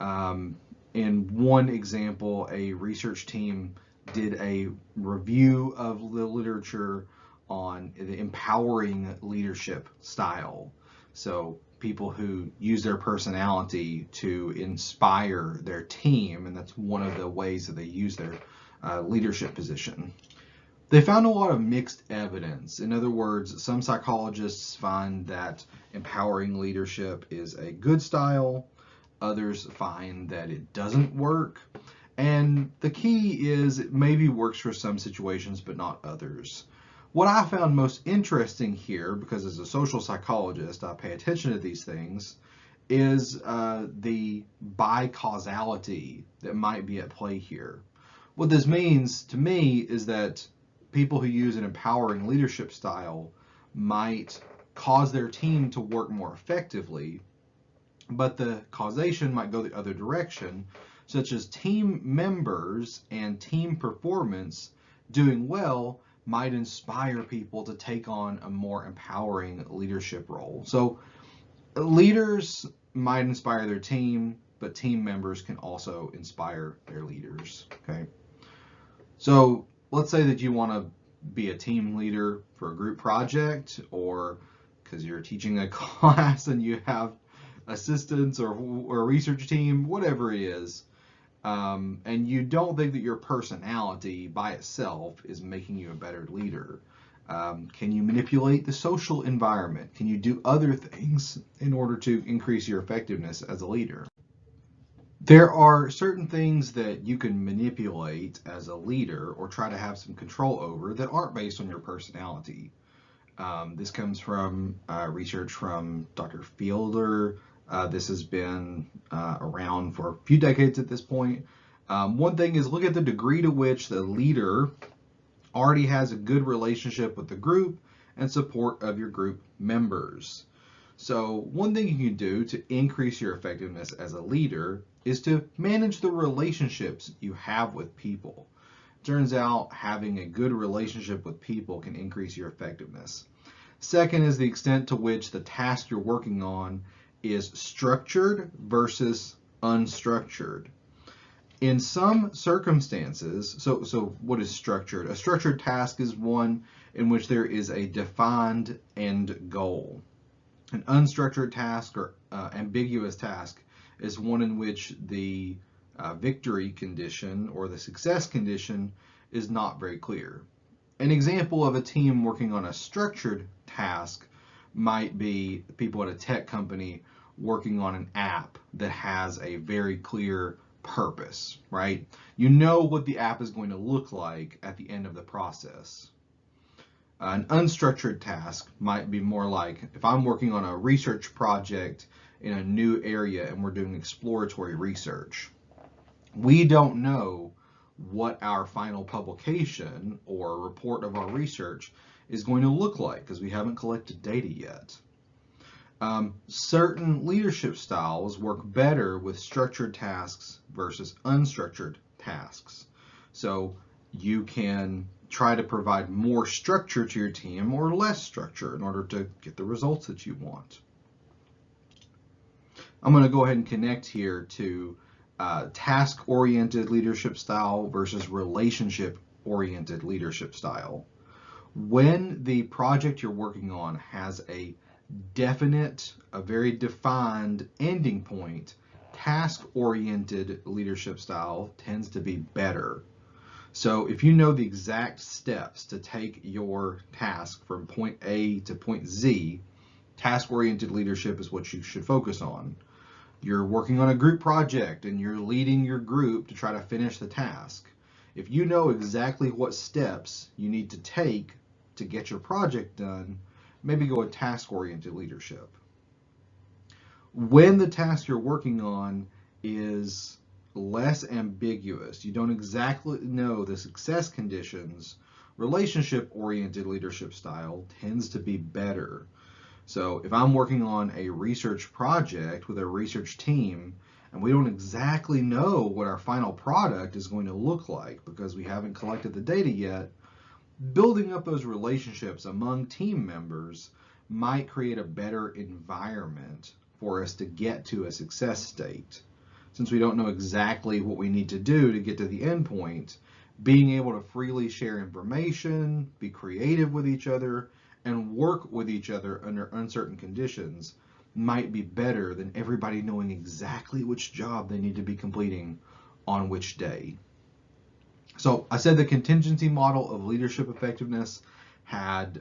In one example, a research team did a review of the literature on the empowering leadership style. So people who use their personality to inspire their team, and that's one of the ways that they use their leadership position. They found a lot of mixed evidence. In other words, some psychologists find that empowering leadership is a good style. Others find that it doesn't work. And the key is it maybe works for some situations, but not others. What I found most interesting here, because as a social psychologist, I pay attention to these things, is the bicausality that might be at play here. What this means to me is that people who use an empowering leadership style might cause their team to work more effectively, but the causation might go the other direction, such as team members and team performance doing well might inspire people to take on a more empowering leadership role. So leaders might inspire their team, but team members can also inspire their leaders. Okay. So let's say that you want to be a team leader for a group project, or because you're teaching a class and you have assistants or a research team, whatever it is, and you don't think that your personality by itself is making you a better leader. Can you manipulate the social environment? Can you do other things in order to increase your effectiveness as a leader? There are certain things that you can manipulate as a leader or try to have some control over that aren't based on your personality. This comes from research from Dr. Fielder. This has been around for a few decades at this point. One thing is look at the degree to which the leader already has a good relationship with the group and support of your group members. So one thing you can do to increase your effectiveness as a leader is to manage the relationships you have with people. Turns out having a good relationship with people can increase your effectiveness. Second is the extent to which the task you're working on is structured versus unstructured. In some circumstances, so what is structured? A structured task is one in which there is a defined end goal. An unstructured task or ambiguous task is one in which the victory condition or the success condition is not very clear. An example of a team working on a structured task might be people at a tech company working on an app that has a very clear purpose, right? You know what the app is going to look like at the end of the process. An unstructured task might be more like if I'm working on a research project in a new area and we're doing exploratory research. We don't know what our final publication or report of our research is going to look like because we haven't collected data yet. Certain leadership styles work better with structured tasks versus unstructured tasks. So you can try to provide more structure to your team or less structure in order to get the results that you want. I'm going to go ahead and connect here to task-oriented leadership style versus relationship-oriented leadership style. When the project you're working on has a definite, a very defined ending point, task-oriented leadership style tends to be better. So if you know the exact steps to take your task from point A to point Z, task-oriented leadership is what you should focus on. You're working on a group project and you're leading your group to try to finish the task. If you know exactly what steps you need to take to get your project done, maybe go with task-oriented leadership. When the task you're working on is less ambiguous, you don't exactly know the success conditions, relationship-oriented leadership style tends to be better. So if I'm working on a research project with a research team and we don't exactly know what our final product is going to look like because we haven't collected the data yet, building up those relationships among team members might create a better environment for us to get to a success state. Since we don't know exactly what we need to do to get to the end point, being able to freely share information, be creative with each other, and work with each other under uncertain conditions might be better than everybody knowing exactly which job they need to be completing on which day. So I said the contingency model of leadership effectiveness had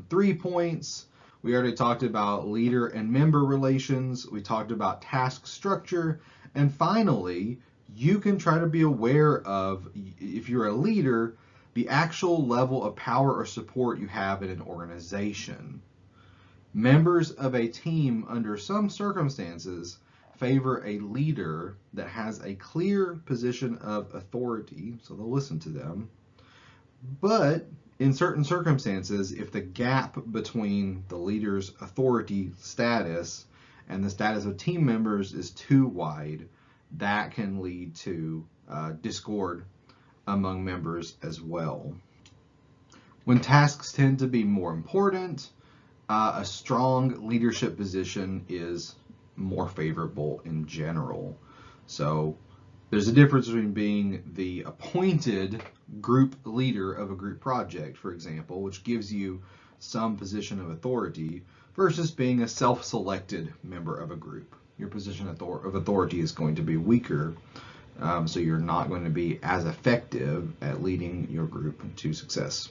3 points. We already talked about leader and member relations. We talked about task structure. And finally, you can try to be aware of, if you're a leader, the actual level of power or support you have in an organization. Members of a team, under some circumstances, favor a leader that has a clear position of authority, so they'll listen to them. But in certain circumstances, if the gap between the leader's authority status and the status of team members is too wide, that can lead to discord among members as well. When tasks tend to be more important, a strong leadership position is more favorable in general. So there's a difference between being the appointed group leader of a group project, for example, which gives you some position of authority, versus being a self-selected member of a group. Your position of authority is going to be weaker, so you're not going to be as effective at leading your group to success.